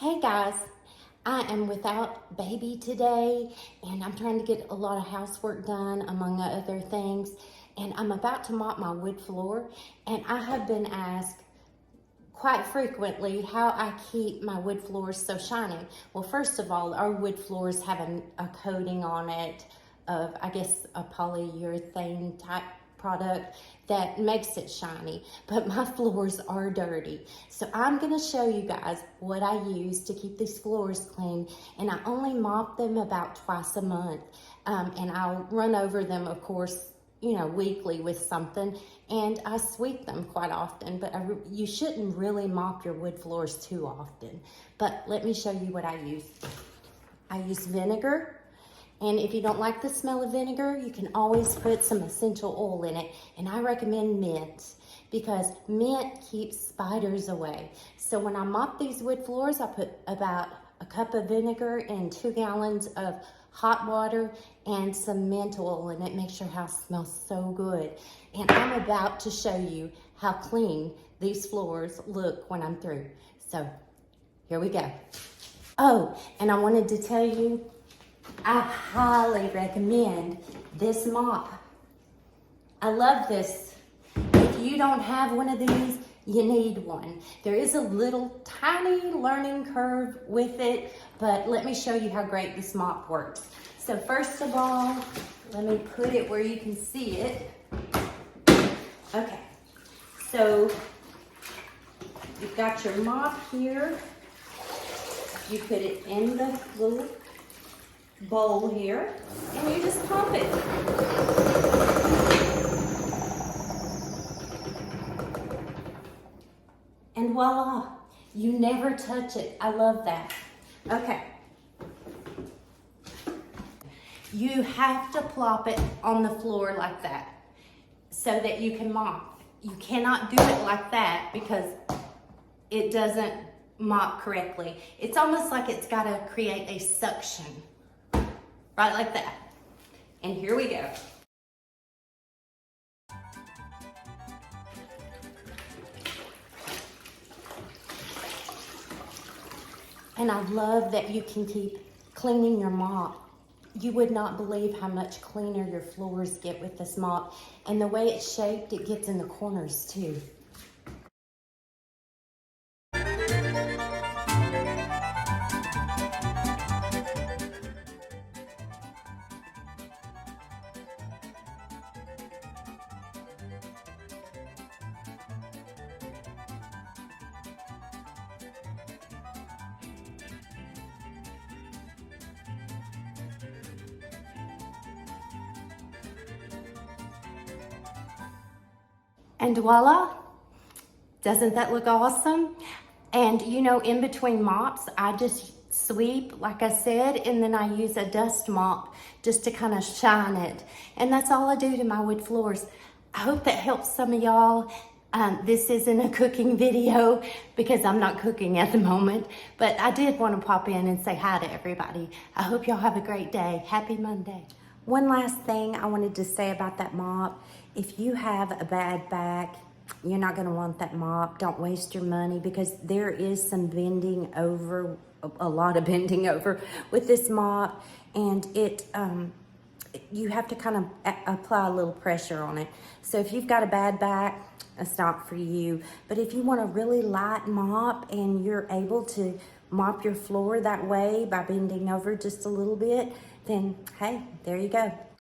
Hey guys, I am without baby today and I'm trying to get a lot of housework done among other things, and I'm about to mop my wood floor, and I have been asked quite frequently how I keep my wood floors so shiny. Well, first of all, our wood floors have a coating on it of, I guess, a polyurethane type product that makes it shiny, but my floors are dirty. So I'm gonna show you guys what I use to keep these floors clean, and I only mop them about twice a month. And I'll run over them, of course, weekly with something, and I sweep them quite often, but you shouldn't really mop your wood floors too often. But let me show you what I use. I use vinegar, and if you don't like the smell of vinegar, you can always put some essential oil in it, and I recommend mint because mint keeps spiders away. So when I mop these wood floors, I put about a cup of vinegar and 2 gallons of hot water and some mint oil, and it makes your house smell so good. And I'm about to show you how clean these floors look when I'm through. So here we go. Oh, and I wanted to tell you, I highly recommend this mop. I love this. If you don't have one of these, you need one. There is a little tiny learning curve with it, but let me show you how great this mop works. So first of all, let me put it where you can see it. Okay, so you've got your mop here. You put it in the little bowl here, and you just pump it. And voila, you never touch it. I love that. Okay. You have to plop it on the floor like that so that you can mop. You cannot do it like that because it doesn't mop correctly. It's almost like it's got to create a suction, right like that. And here we go. And I love that you can keep cleaning your mop. You would not believe how much cleaner your floors get with this mop. And the way it's shaped, it gets in the corners too. And voila, doesn't that look awesome? And in between mops, I just sweep, like I said, and then I use a dust mop just to kind of shine it. And that's all I do to my wood floors. I hope that helps some of y'all. This isn't a cooking video because I'm not cooking at the moment, but I did want to pop in and say hi to everybody. I hope y'all have a great day. Happy Monday. One last thing I wanted to say about that mop. If you have a bad back, you're not going to want that mop. Don't waste your money because there is some bending over, a lot of bending over with this mop, and you have to kind of apply a little pressure on it. So if you've got a bad back, it's not for you. But if you want a really light mop and you're able to mop your floor that way by bending over just a little bit, then hey, there you go.